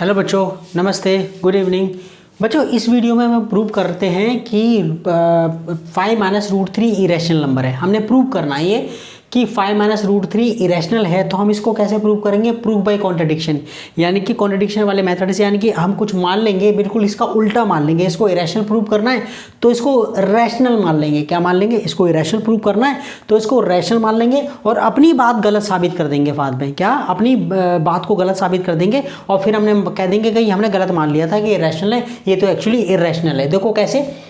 Hello बच्चों, नमस्ते, good evening. बच्चों इस वीडियो में हम प्रूव करते हैं कि 5-√3 इरेशनल नंबर है। हमने प्रूव करना है ये कि 5-√3 इरेशनल है। तो हम इसको कैसे प्रूव करेंगे? प्रूव बाय कॉन्ट्रडिक्शन, यानी कि कॉन्ट्रडिक्शन वाले मेथड से। यानी कि हम कुछ मान लेंगे, बिल्कुल इसका उल्टा मान लेंगे। इसको इरेशनल प्रूव करना है तो इसको रैशनल मान लेंगे। क्या मान लेंगे? इसको इरेशनल प्रूव करना है तो इसको रैशनल मान लेंगे और अपनी बात गलत साबित कर देंगे। बाद में क्या अपनी बात को गलत साबित कर देंगे और फिर हमने कह देंगे कि हमने गलत मान लिया था कि ये रैशनल है, ये तो एक्चुअली इरेशनल है। देखो कैसे।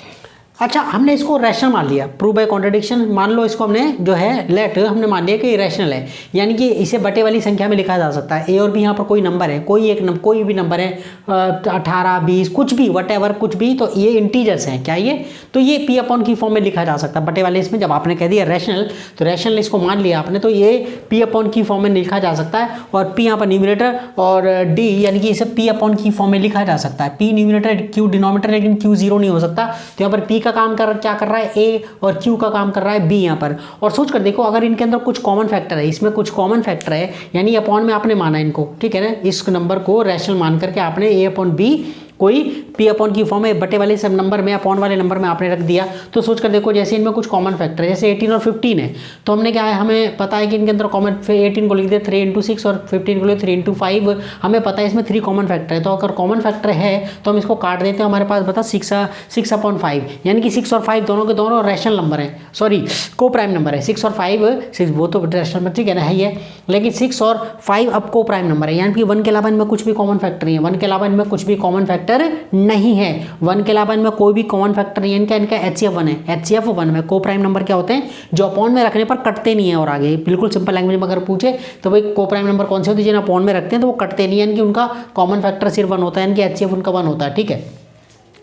अच्छा, हमने इसको रैशनल मान लिया, प्रूव बाय कॉन्ट्रडिक्शन। मान लो इसको हमने जो है लेट हमने मान लिया कि रैशनल है, यानी कि इसे बटे वाली संख्या में लिखा जा सकता है। ए और बी यहाँ पर कोई नंबर है, कोई भी नंबर है, 18, 20, कुछ भी, वटेवर कुछ भी, तो ये इंटीजर्स हैं। क्या ये? तो ये पी अपॉन की फॉर्म में लिखा जा सकता है बटे वाले। इसमें जब आपने कह दिया रैशनल तो रैशनल इसको मान लिया आपने, तो ये पी अपॉन की फॉर्म में लिखा जा सकता है। और पी यहाँ पर न्यूमरेटर और डी यानी कि इसे पी अपॉन की फॉर्म में लिखा जा सकता है। पी न्यूमरेटर, क्यू डिनोमिनेटर, लेकिन क्यू 0 नहीं हो सकता। तो यहाँ पर पी का काम क्या कर रहा है? ए, और क्यू का काम कर रहा है बी यहाँ पर। और सोच कर देखो, अगर इनके अंदर कुछ कॉमन फैक्टर है, इसमें कुछ कॉमन फैक्टर है, यानी अपॉन में आपने माना इनको, ठीक है ना, इस नंबर को रैशनल मान करके आपने ए अपॉन बी कोई पी अपॉन की फॉर्म में बटे वाले सब नंबर में अपॉन वाले नंबर में आपने रख दिया। तो सोच कर देखो, जैसे इनमें कुछ कॉमन फैक्टर है, जैसे 18 और 15 है, तो हमने क्या है, हमें पता है कि इनके अंदर कॉमन 18 को लिख दिया 3 × 6 और 15 को लिख 3 × 5। हमें पता है इसमें 3 कॉमन फैक्टर है। तो अगर कॉमन फैक्टर है तो हम इसको काट देते हैं। हमारे पास बता 6/5, यानी कि 6 और 5 दोनों के दोनों रैशनल नंबर है, सॉरी को प्राइम नंबर है। 6 और 5 वो तो रैशनल नंबर, ठीक है ना, है ही है, लेकिन 6 और 5 अब को प्राइम नंबर है, यानी कि 1 के अलावा इनमें कुछ भी कॉमन फैक्टर नहीं है। 1 के अलावा इनमें कुछ भी कॉमन फैक्टर नहीं है। 1 के अलावा इनमें कोई भी कॉमन फैक्टर नहीं है। इनका HCF 1 है। HCF 1 में को प्राइम नंबर क्या होते हैं? जो अपॉन में रखने पर कटते नहीं है। और आगे बिल्कुल सिंपल लैंग्वेज में अगर पूछे तो भाई को प्राइम नंबर कौन से होते हैं? जिन्हें अपॉन में रखते हैं तो वो कटते नहीं है, यानी कि उनका कॉमन फैक्टर सिर्फ 1 होता है, यानी कि HCF उनका 1 होता है, ठीक है।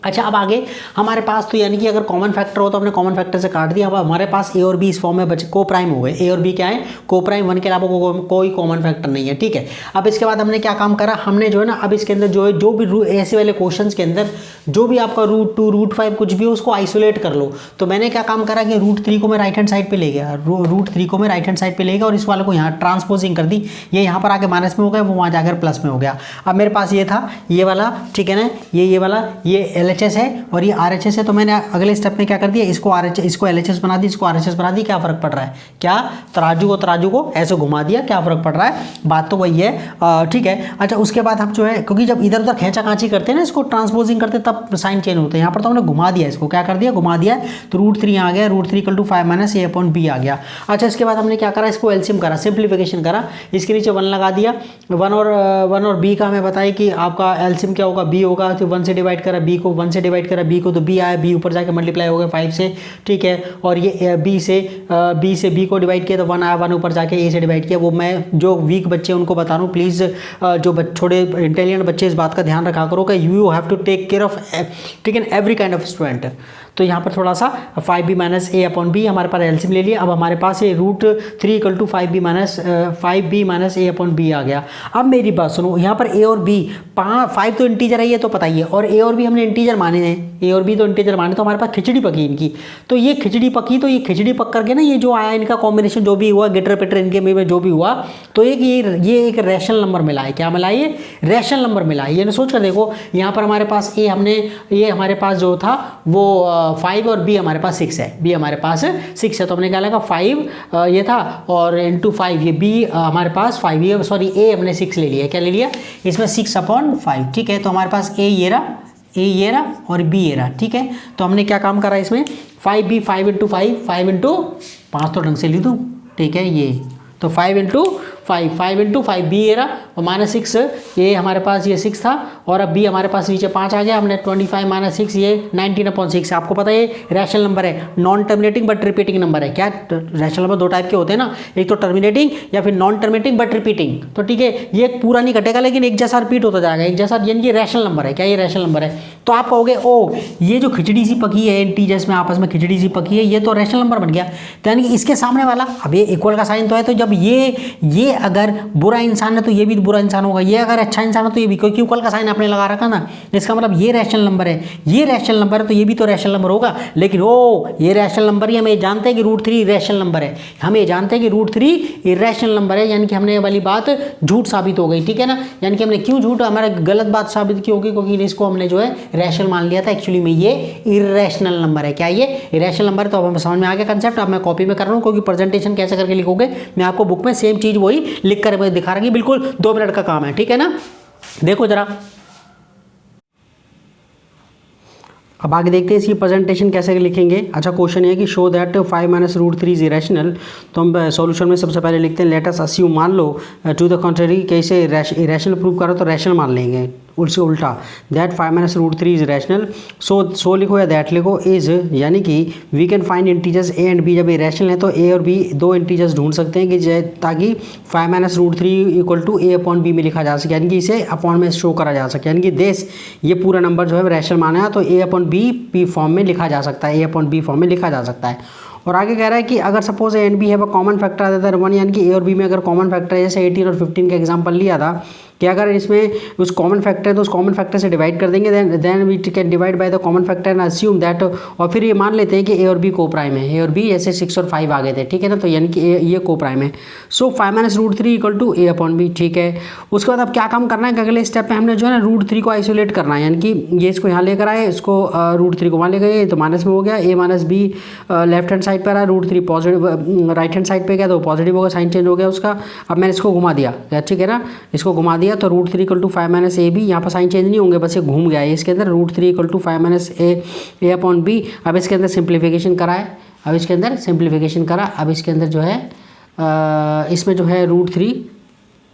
अच्छा, अब आगे हमारे पास तो यानी कि अगर कॉमन फैक्टर हो तो हमने कॉमन फैक्टर से काट दिया। अब हमारे पास ए और बी इस फॉर्म में बचे, को प्राइम हो गए। ए और बी क्या है? को प्राइम। 1 के अलावा कोई कॉमन फैक्टर नहीं है, ठीक है। अब इसके बाद हमने क्या काम करा? हमने जो है ना, अब इसके अंदर जो है, जो भी ऐसे वाले क्वेश्चंस के अंदर जो भी आपका √2, √5 कुछ भी हो, उसको आइसोलेट कर लो। तो मैंने क्या काम करा कि √3 को मैं राइट हैंड साइड पर ले गया, √3 को मैं राइट हैंड साइड पर ले गया और इस वाले को यहाँ ट्रांसपोजिंग कर दी। ये यहाँ पर आके माइनस में हो गया, वो वहाँ जाकर प्लस में हो गया। अब मेरे पास ये था, ये वाला, ठीक है ना, ये वाला, ये LHS है और RHS है। तो मैंने अगले स्टेप में क्या कर दिया, इसको RHS, इसको LHS बना दी, इसको RHS बना दी। क्या फर्क पड़ रहा है? क्या तराजू को ऐसे घुमा दिया, क्या फर्क पड़ रहा है? बात तो वही है, ठीक है। अच्छा, उसके बाद हम जो है, क्योंकि जब इधर उधर खींचा खांची करते हैं ना, इसको ट्रांसपोजिंग करते तब साइन चेंज होते हैं। यहाँ पर तो हमने घुमा दिया, इसको क्या कर दिया? घुमा दिया। तो √3 आ गया, √3 = 5 - a अपॉन b आ गया। अच्छा, इसके बाद हमने क्या करा? इसको एलसीएम करा, सिंप्लीफिकेशन करा, इसके नीचे 1 लगा दिया। 1 और b का हमें बताया कि आपका एलसीएम क्या होगा? b होगा। तो 1 से डिवाइड करा b को, 1 से डिवाइड करा b को, तो b आया, b ऊपर जाके मल्टीप्लाई हो गया 5 से, ठीक है। और ये b से b को डिवाइड किया तो 1 आया, 1 ऊपर जाके a से डिवाइड किया। वो मैं जो वीक बच्चे उनको बता रहा हूँ, प्लीज़ जो थोड़े इंटेलिजेंट बच्चे इस बात का ध्यान रखा करो कि you have to take care of, ठीक है, एवरी काइंड ऑफ स्टूडेंट। तो यहाँ पर थोड़ा सा 5b - a अपॉन b हमारे पास एलसीएम ले लिया। अब हमारे पास ये √3 = 5b - a अपॉन b आ गया। अब मेरी बात सुनो, यहाँ पर a और b, 5 तो इंटीजर है, ये तो पता ही है, और a और b हमने इंटीजर माने हैं, a और b तो इंटीजर माने, तो हमारे पास खिचड़ी पकी इनकी। तो ये खिचड़ी पकी, तो ये खिचड़ी पक करके ना, ये जो आया इनका कॉम्बिनेशन जो भी हुआ, गिटर पिटर इनके में जो भी हुआ, तो ये एक रैशनल नंबर मिला है। क्या मिला? ये रैशनल नंबर मिला है। ये सोच कर देखो, यहाँ पर हमारे पास ये हमारे पास जो था वो 5 और b हमारे पास 6 है, b हमारे पास 6 है। तो हमने क्या लगा? 5 ये था और × 5 ये b हमारे पास 5, ये सॉरी a हमने 6 ले लिया। क्या ले लिया? इसमें 6/5, ठीक है। तो हमारे पास a ये रहा और b ये रहा, ठीक है। तो हमने क्या काम करा इसमें? 5b, 5 × 5 5 तो ढंग से लिख दूँ, ठीक है। ये तो 5 × 5 b ये रहा और -6 ये हमारे पास ये 6 था, और अब b हमारे पास नीचे 5 आ गया। हमने 25 - 6 ये 19/6। आपको पता है ये रैशनल नंबर है, non terminating but repeating number है। क्या रैशनल नंबर 2 टाइप के होते हैं ना, एक तो टर्मिनेटिंग या फिर नॉन टर्मिनेटिंग बट रिपीटिंग। तो ठीक है, ये पूरा नहीं कटेगा लेकिन एक जैसा रिपीट होता जाएगा, एक जैसा, यानी कि रैशनल नंबर है। क्या ये रैशनल नंबर है? तो आप कहोगे ओ ये जो खिचड़ी सी पकी है इंटीजर्स में आपस में खिचड़ी सी पकी है, ये तो रैशनल नंबर बन गया। तो यानी कि इसके सामने वाला, अब ये इक्वल का साइन तो है, तो जब ये अगर बुरा इंसान है तो ये भी बुरा इंसान होगा, ये अगर अच्छा इंसान है तो ये भी, क्योंकि इक्वल का साइन आपने लगा रखा ना, इसका मतलब ये रैशनल नंबर है, ये रैशनल नंबर है तो ये भी तो रैशनल नंबर होगा। लेकिन ये रैशनल नंबर ही हम ये जानते हैं कि √3 इरेशनल नंबर है, हम ये जानते हैं कि √3 इरेशनल नंबर है, यानी कि हमने ये वाली बात झूठ साबित हो गई, ठीक है ना। यानी कि हमने क्यों झूठ, हमारा गलत बात साबित की होगी, क्योंकि इसको हमने जो है रैशनल मान लिया था, एक्चुअली में ये इरेशनल नंबर है। क्या ये इरेशनल नंबर है? तो अब हमें समझ में आ गया कंसेप्ट। अब मैं कॉपी में कर रहा हूँ, क्योंकि प्रेजेंटेशन कैसे करके लिखोगे मैं आपको बुक में सेम चीज़ वही लिख कर दिखा रही, बिल्कुल 2 मिनट का काम है, ठीक है ना। देखो जरा, अब आगे देखते हैं इसकी प्रेजेंटेशन कैसे लिखेंगे। अच्छा, क्वेश्चन है कि शो दैट 5 - √3 इज इरेशनल। तो हम सॉल्यूशन में सबसे पहले लिखते हैं लेट अस अस्यूम, मान लो टू द कॉन्ट्रेरी, कैसे इरेशनल प्रूव करो तो रैशनल मान लेंगे, उससे उल्टा दैट 5 - √3 इज रैशनल। सो लिखो या दैट लिखो, इज यानी कि we can find integers a and b. जब ये रैशनल है तो ए और बी 2 इंटीजर्स ढूंढ सकते हैं कि ताकि 5 - √3 = a/b में लिखा जा सके, यानी कि इसे अपॉन में शो करा जा सके, यानी कि देश ये पूरा नंबर जो है रैशनल माना है तो a/b फॉर्म में लिखा जा सकता है, a/b फॉर्म में लिखा जा सकता है। और आगे कह रहा है कि अगर सपोज ए एंड बी है वो कॉमन फैक्टर आ जाता है 1, यानी कि ए और बी में अगर कॉमन फैक्टर है, जैसे 18 और 15 का एग्जांपल लिया था कि अगर इसमें उस कॉमन फैक्टर है तो उस कॉमन फैक्टर से डिवाइड कर देंगे, then we can divide by the common factor and assume that, और फिर ये मान लेते हैं कि ए और बी को प्राइम है, ए और बी जैसे 6 और 5 आ गए थे, ठीक है ना, तो यानी कि ये को प्राइम है। सो 5 - √3 = a/b, ठीक है। उसके बाद अब क्या काम करना है कि अगले स्टेप में हमने जो है ना √3 को आइसोलेट करना है, यानी कि ये इसको यहाँ लेकर आए, इसको √3 को वहाँ ले गए तो माइनस में हो गया, a - b left hand side पर आया, √3 पॉजिटिव राइट हैंड साइड पे गया तो पॉजिटिव होगा, साइन चेंज हो गया उसका। अब मैंने इसको घुमा दिया, ठीक है ना, इसको घुमा दिया तो √3 = 5 - ab, यहाँ पर साइन चेंज नहीं होंगे, बस ये घूम गया है इसके अंदर, √3 = 5 - a/b। अब इसके अंदर सिंप्लीफिकेशन करा है, अब इसके अंदर सिंप्लीफिकेशन करा, अब इसके अंदर जो है इसमें जो है √3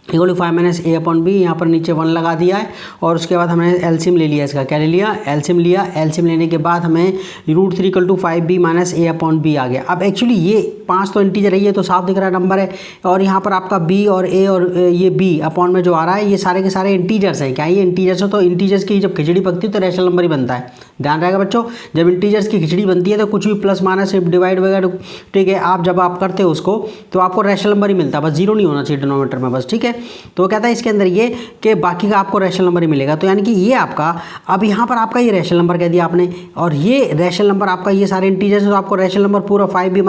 = 5 - a/b, यहाँ पर नीचे 1 लगा दिया है, और उसके बाद हमने एलसीएम ले लिया इसका, क्या ले लिया, एलसीएम लिया। एलसीएम लेने के बाद हमें √3 = 5b - a/b आ गया। अब एक्चुअली ये 5 तो इंटीजर है, ये तो साफ दिख रहा है नंबर है, और यहाँ पर आपका b और a और ये b अपॉन में जो आ रहा है ये सारे के सारे इंटीजर्स हैं। क्या ये इंटीजर्स हो, तो इंटीजर्स की जब खिचड़ी पकती है तो रैशनल नंबर ही बनता है, ध्यान रहेगा बच्चों। जब इंटीजर्स की खिचड़ी बनती है तो कुछ भी प्लस माइनस डिवाइड वगैरह, ठीक है, जब आप करते हो उसको तो आपको रैशनल नंबर ही मिलता है, बस 0 नहीं होना चाहिए डिनोमिनेटर में, बस, ठीक है। तो कहता है इसके अंदर ये कि बाकी का आपको रैशनल नंबर ही मिलेगा, तो यानी कि ये आपका, अब यहाँ पर आपका ये रैशनल नंबर कह दिया आपने, और ये रैशनल नंबर आपका ये सारे इंटीजर्स, तो आपको रैशनल नंबर पूरा 5b -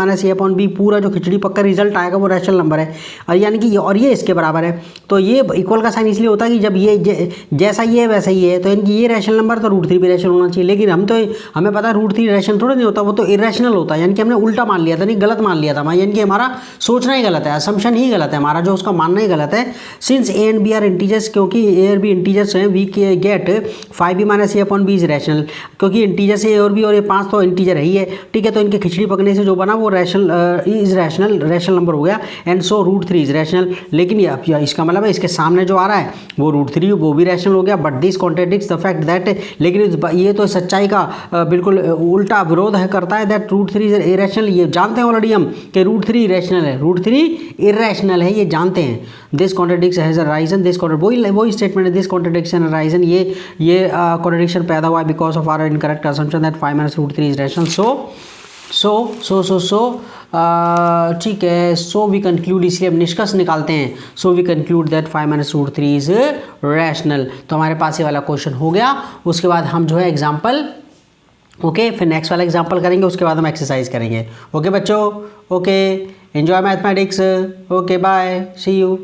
a/b पूरा जो खिचड़ी पक्का रिजल्ट आएगा वो रैशनल नंबर है, और यानी कि और ये इसके बराबर है। तो ये इक्वल का साइन इसलिए होता है कि जब ये जैसा ये है वैसा ही है, तो यानी कि ये रैशनल नंबर तो √3 भी रैशनल होना चाहिए, लेकिन हमें पता है √3 रैशनल थोड़ा नहीं होता, वो तो इरेशनल होता है, यानी कि हमने उल्टा मान लिया था, नहीं गलत मान लिया था, यानी कि हमारा सोचना ही गलत है, असम्पशन ही गलत है हमारा, जो उसका मानना ही गलत है। Since a and b are integers, क्योंकि ए और बी इंटीजर्स हैं, we get 5b - a/b is rational, क्योंकि इंटीजर्स ए और बी और ये 5 तो इंटीजर है ही है, ठीक है। तो इनके खिचड़ी पकने से जो बना वो रैशनल नंबर हो गया, एंड सो √3 इज रैशनल। लेकिन इसका मतलब है इसके सामने जो आ रहा है वो √3 वो भी रैशनल हो गया, but this contradicts the fact that, लेकिन ये तो सच्चाई का बिल्कुल उल्टा विरोध है करता है, दैट √3 इज इरेशनल। ये जानते हैं ऑलरेडी हम कि √3 इरेशनल है, √3 इरेशनल है, ये जानते हैं। दिस कॉन्ट्रडिक्शन हैज अराइजन, वही स्टेटमेंट है, दिस कॉन्ट्रडिक्शन अराइजन, ये कॉन्ट्रडिक्शन पैदा हुआ है because of our incorrect assumption that 5 - √3 is rational. ठीक है, सो वी कंक्लूड, इसलिए हम निष्कर्ष निकालते हैं, so we conclude that 5 - √3 is rational. तो हमारे पास ये वाला क्वेश्चन हो गया। उसके बाद हम जो है एग्जाम्पल, ओके, फिर नेक्स्ट वाला एग्जाम्पल करेंगे, उसके बाद हम एक्सरसाइज करेंगे। ओके बच्चों, okay, enjoy mathematics, okay, bye, see you.